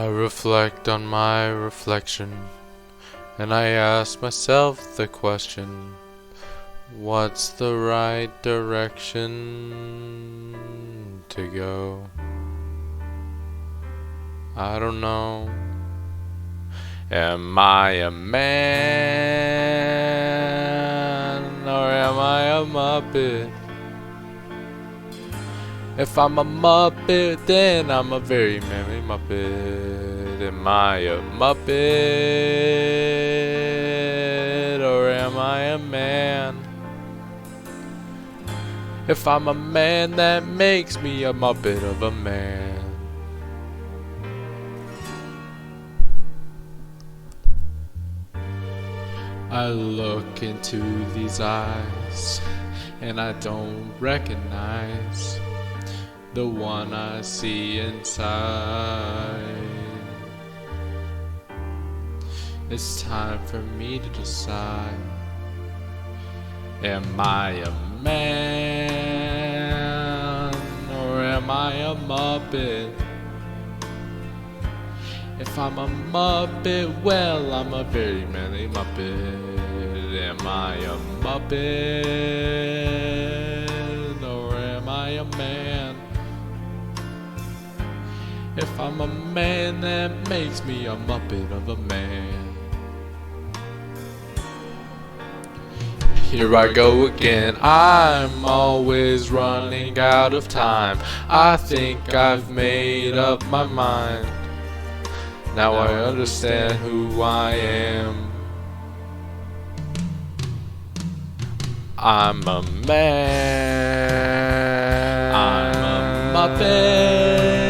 I reflect on my reflection, and I ask myself the question, what's the right direction to go? I don't know. Am I a man, or am I a Muppet? If I'm a Muppet, then I'm a very manly Muppet. Am I a Muppet, or am I a man? If I'm a man, that makes me a Muppet of a man. I look into these eyes, and I don't recognize the one I see inside. It's time for me to decide. Am I a man, or am I a Muppet? If I'm a Muppet, well, I'm a very manly Muppet. Am I a Muppet, or am I a man? If I'm a man, that makes me a Muppet of a man. Here I go again, I'm always running out of time. I think I've made up my mind. Now I understand who I am. I'm a man. I'm a Muppet.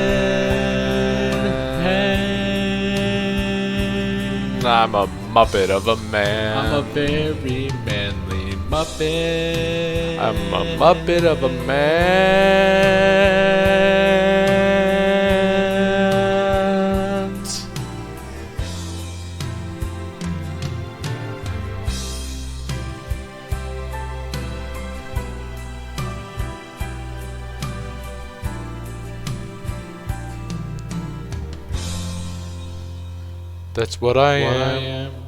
I'm a Muppet of a man. I'm a very manly Muppet. I'm a Muppet of a man. That's what I am.